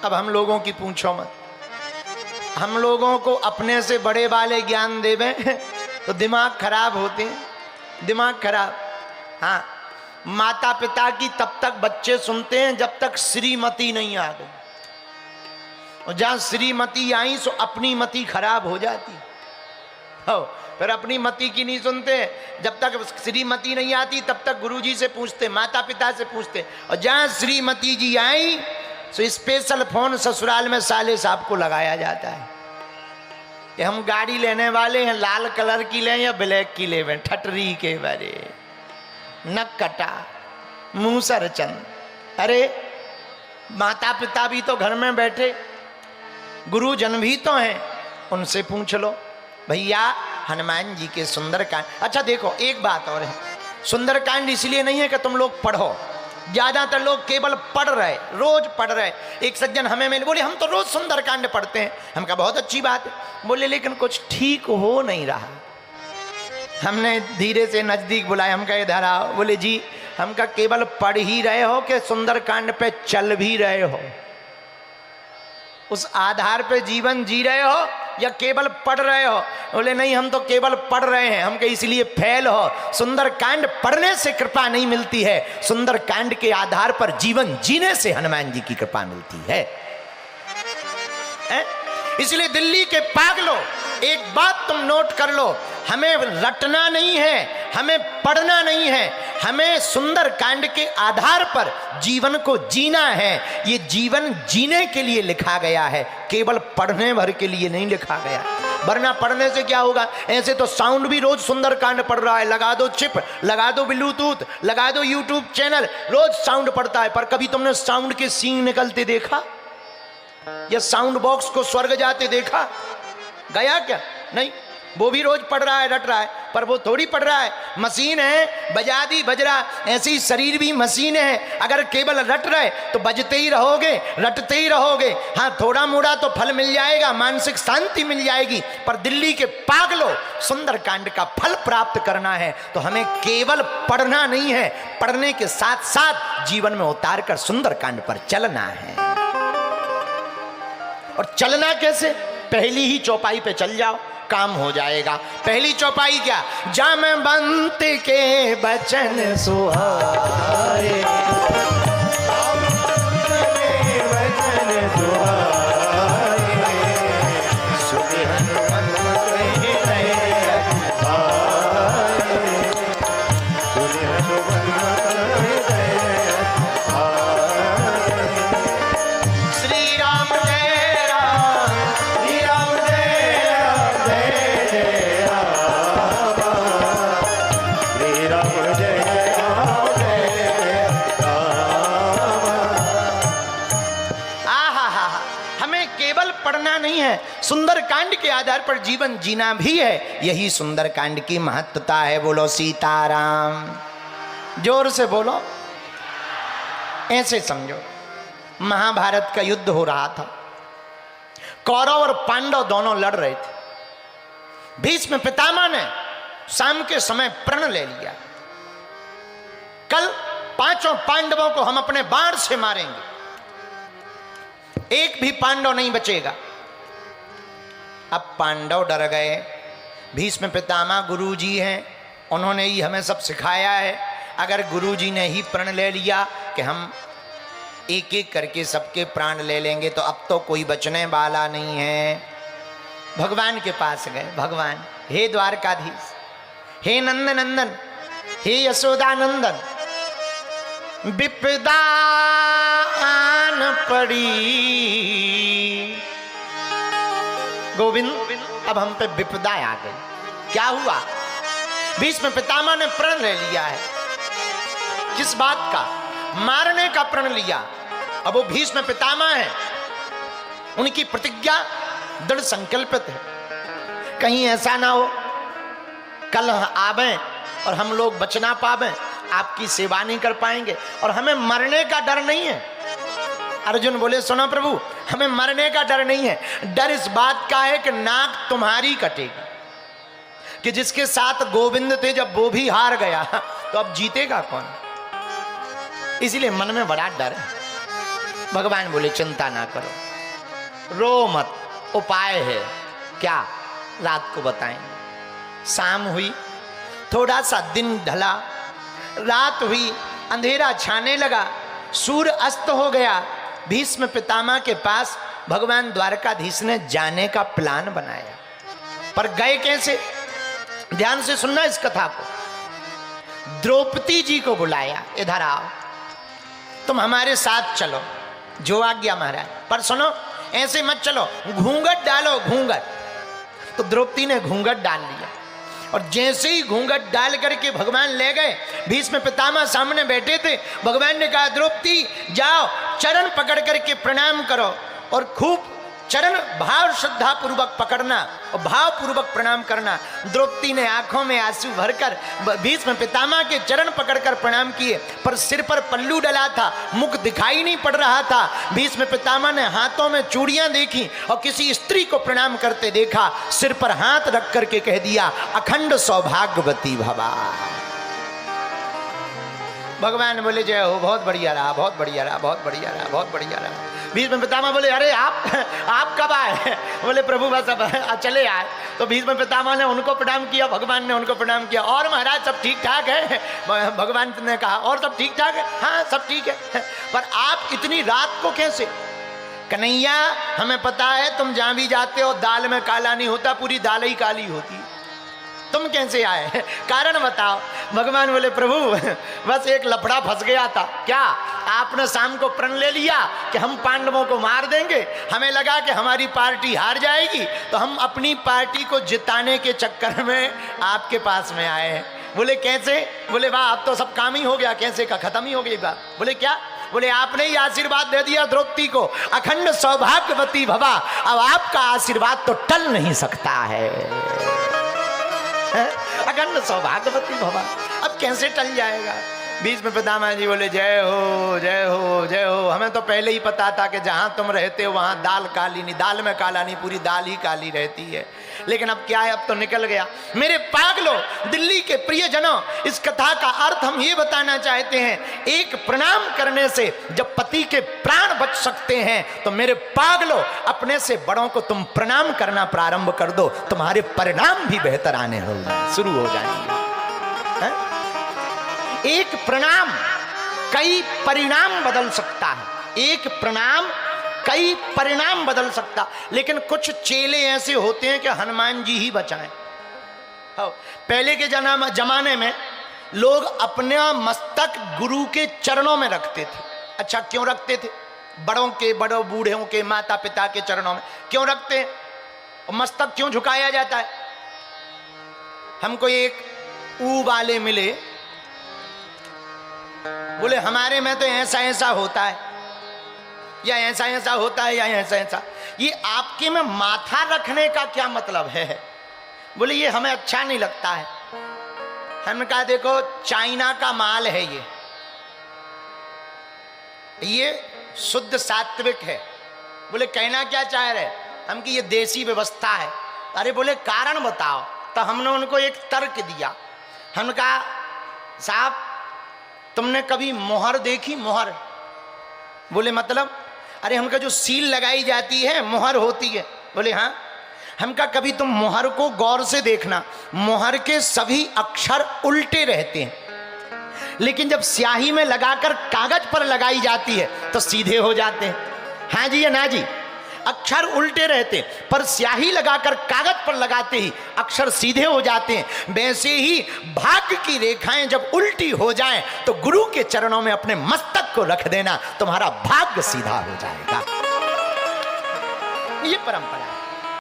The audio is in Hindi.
अब हम लोगों की पूछो मत। हम लोगों को अपने से बड़े वाले ज्ञान देवे तो दिमाग खराब होते हैं, दिमाग खराब। हाँ, माता पिता की तब तक बच्चे सुनते हैं जब तक श्रीमती नहीं आ गई, और जहां श्रीमती आई सो अपनी मति खराब हो जाती हो। फिर अपनी मति की नहीं सुनते, जब तक श्रीमती नहीं आती तब तक गुरुजी से पूछते, माता पिता से पूछते, और जहां श्रीमती जी आई तो स्पेशल फोन ससुराल में साले साहब को लगाया जाता है कि हम गाड़ी लेने वाले हैं, लाल कलर की लें या ब्लैक की लें, ठटरी के बारे नक कटा मुंह सरचन। अरे माता पिता भी तो घर में बैठे, गुरुजन भी तो हैं, उनसे पूछ लो भैया हनुमान जी के सुंदरकांड। अच्छा देखो एक बात और है, सुंदरकांड इसलिए नहीं है कि तुम लोग पढ़ो, ज्यादातर लोग केवल पढ़ रहे, रोज पढ़ रहे। एक सज्जन हमें मिले, बोले हम तो रोज सुंदरकांड पढ़ते हैं। हम कहा बहुत अच्छी बात है, बोले लेकिन कुछ ठीक हो नहीं रहा। हमने धीरे से नजदीक बुलाया, हम कहा इधर आओ। बोले जी, हम कहा केवल पढ़ ही रहे हो कि सुंदरकांड पे चल भी रहे हो, उस आधार पे जीवन जी रहे हो या केवल पढ़ रहे हो? बोले नहीं हम तो केवल पढ़ रहे हैं। हम कहे इसलिए फेल हो, सुंदरकांड पढ़ने से कृपा नहीं मिलती है, सुंदरकांड के आधार पर जीवन जीने से हनुमान जी की कृपा मिलती है। इसलिए दिल्ली के पागलों, एक बात तुम नोट कर लो, हमें रटना नहीं है, हमें पढ़ना नहीं है, हमें सुंदरकांड के आधार पर जीवन को जीना है। ये जीवन जीने के लिए लिखा गया है, केवल पढ़ने भर के लिए नहीं लिखा गया। वरना पढ़ने से क्या होगा? ऐसे तो साउंड भी रोज सुंदरकांड पढ़ रहा है, लगा दो चिप, लगा दो ब्लूटूथ, लगा दो यूट्यूब चैनल, रोज साउंड पढ़ता है। पर कभी तुमने साउंड के सींग निकलते देखा या साउंड बॉक्स को स्वर्ग जाते देखा? गया क्या? नहीं। वो भी रोज पढ़ रहा है, रट रहा है, पर वो थोड़ी पढ़ रहा है, मशीन है, बजा दी बज रहा। ऐसे ही शरीर भी मशीन है, अगर केवल रट रहे तो बजते ही रहोगे, रटते ही रहोगे। हाँ, थोड़ा मोड़ा तो फल मिल जाएगा, मानसिक शांति मिल जाएगी, पर दिल्ली के पागलों, सुंदरकांड का फल प्राप्त करना है तो हमें केवल पढ़ना नहीं है, पढ़ने के साथ साथ जीवन में उतार कर सुंदरकांड पर चलना है। और चलना कैसे? पहली ही चौपाई पे चल जाओ, काम हो जाएगा। पहली चौपाई क्या? जामवंत के बचन सुहाए, सुंदरकांड के आधार पर जीवन जीना भी है। यही सुंदरकांड की महत्वता है। बोलो सीताराम, जोर से बोलो। ऐसे समझो, महाभारत का युद्ध हो रहा था, कौरव और पांडव दोनों लड़ रहे थे। भीष्म पितामह ने शाम के समय प्रण ले लिया, कल पांचों पांडवों को हम अपने बाण से मारेंगे, एक भी पांडव नहीं बचेगा। अब पांडव डर गए। भीष्म पितामह गुरुजी हैं, उन्होंने ही हमें सब सिखाया है। अगर गुरुजी ने ही प्रण ले लिया कि हम एक एक करके सबके प्राण ले लेंगे तो अब तो कोई बचने वाला नहीं है। भगवान के पास गए। भगवान, हे द्वारकाधीश, हे नंद नंदन, हे यशोदा नंदन, विपदा आन पड़ी। गोविंद, अब हम पे विपदा आ गई। क्या हुआ? भीष्म पितामह ने प्रण ले लिया है। किस बात का? मारने का प्रण लिया। अब वो भीष्म पितामह है, उनकी प्रतिज्ञा दृढ़ संकल्पित है। कहीं ऐसा ना हो कल आवे और हम लोग बच ना पावे, आपकी सेवा नहीं कर पाएंगे। और हमें मरने का डर नहीं है। अर्जुन बोले सुनो प्रभु, हमें मरने का डर नहीं है, डर इस बात का है कि नाक तुम्हारी कटेगी, कि जिसके साथ गोविंद थे जब वो भी हार गया तो अब जीतेगा कौन? इसलिए मन में बड़ा डर है। भगवान बोले चिंता ना करो, रो मत, उपाय है। क्या? रात को बताएंगे। शाम हुई, थोड़ा सा दिन ढला, रात हुई, अंधेरा छाने लगा, सूर्य अस्त हो गया। भीष्म पितामह के पास भगवान द्वारकाधीश ने जाने का प्लान बनाया, पर गए कैसे? ध्यान से सुनना इस कथा को। द्रौपदी जी को बुलाया, इधर आओ, तुम हमारे साथ चलो, जो आज्ञा महाराज। पर सुनो, ऐसे मत चलो, घूंघट डालो, घूंघट। तो द्रौपदी ने घूंघट डाल लिया, और जैसे ही घूंघट डाल करके भगवान ले गए, भीष्म पितामह सामने बैठे थे। भगवान ने कहा, द्रौपदी जाओ, चरण पकड़ करके प्रणाम करो, और खूब चरण भाव श्रद्धा पूर्वक पकड़ना और भाव पूर्वक प्रणाम करना। द्रौपदी ने आंखों में आंसू भरकर भीष्म पितामह के चरण पकड़कर प्रणाम किए, पर सिर पर पल्लू डला था, मुख दिखाई नहीं पड़ रहा था। भीष्म पितामह ने हाथों में चूड़ियां देखी और किसी स्त्री को प्रणाम करते देखा, सिर पर हाथ रख करके कह दिया, अखंड सौभाग्यवती भवा। भगवान बोले, जय हो, बहुत बढ़िया रहा, बहुत बढ़िया रहा, बहुत बढ़िया रहा, बहुत बढ़िया रहा। भीष्म पितामह बोले, अरे आप कब आए? बोले, प्रभु बस अब चले आए। तो भीष्म पितामह ने उनको प्रणाम किया, भगवान ने उनको प्रणाम किया। और महाराज सब ठीक ठाक है? भगवान ने कहा, और सब ठीक ठाक है? हाँ सब ठीक है। पर आप इतनी रात को कैसे? कन्हैया, हमें पता है तुम जहां भी जाते हो दाल में काला नहीं होता, पूरी दाल ही काली होती, तुम कैसे आए? कारण बताओ। भगवान बोले, प्रभु बस एक लफड़ा फंस गया था। क्या? आपने शाम को प्रण ले लिया कि हम पांडवों को मार देंगे, हमें लगा कि हमारी पार्टी हार जाएगी, तो हम अपनी पार्टी को जिताने के चक्कर में आपके पास में आए हैं। बोले कैसे? बोले वाह, अब तो सब काम ही हो गया, कैसे का खत्म ही हो गई बात। बोले क्या? बोले आपने ही आशीर्वाद दे दिया द्रौपदी को, अखंड सौभाग्यवती भवा। अब आपका आशीर्वाद तो टल नहीं सकता है, अखंड सौभाग्यवती भवा। अब कैसे टल जाएगा? भीष्म पितामह जी बोले, जय हो, जय हो, जय हो। हमें तो पहले ही पता था कि जहां तुम रहते हो वहां दाल काली नहीं, दाल में काला नहीं, पूरी दाल ही काली रहती है। लेकिन अब क्या है, अब तो निकल गया। मेरे पागलों, दिल्ली के प्रियजनों, इस कथा का अर्थ हम ये बताना चाहते हैं, एक प्रणाम करने से जब पति के प्राण बच सकते हैं, तो मेरे पागलों, अपने से बड़ों को तुम प्रणाम करना प्रारंभ कर दो, तुम्हारे परिणाम भी बेहतर आने शुरू हो जाएंगे। एक प्रणाम कई परिणाम बदल सकता है, एक प्रणाम कई परिणाम बदल सकता। लेकिन कुछ चेले ऐसे होते हैं कि हनुमान जी ही बचाएं। पहले के जमाने में लोग अपना मस्तक गुरु के चरणों में रखते थे। अच्छा, क्यों रखते थे? बड़ों बूढ़ों के माता पिता के चरणों में क्यों रखते हैं? मस्तक क्यों झुकाया जाता है? हमको एक ऊ वाले मिले, बोले हमारे में तो ऐसा ऐसा होता है, या ऐसा ऐसा होता है, या ऐसा ऐसा। ये आपके में माथा रखने का क्या मतलब है? बोले ये हमें अच्छा नहीं लगता है। हमने कहा देखो, चाइना का माल है ये शुद्ध सात्विक है। बोले कहना क्या चाह रहे? हम कि ये देसी व्यवस्था है। अरे बोले कारण बताओ। तो हमने उनको एक तर्क दिया। हमने कहा साहब, तुमने कभी मोहर देखी? मोहर? बोले मतलब? अरे हमका जो सील लगाई जाती है मोहर होती है। बोले हाँ। हमका कभी तुम मोहर को गौर से देखना, मोहर के सभी अक्षर उल्टे रहते हैं, लेकिन जब स्याही में लगाकर कागज पर लगाई जाती है तो सीधे हो जाते हैं। हाँ जी या ना जी? अक्षर उल्टे रहते, पर स्याही लगाकर कागज पर लगाते ही अक्षर सीधे हो जाते हैं। वैसे ही भाग्य की रेखाएं जब उल्टी हो जाएं तो गुरु के चरणों में अपने मस्तक को रख देना, तुम्हारा भाग्य सीधा हो जाएगा। ये परंपरा है।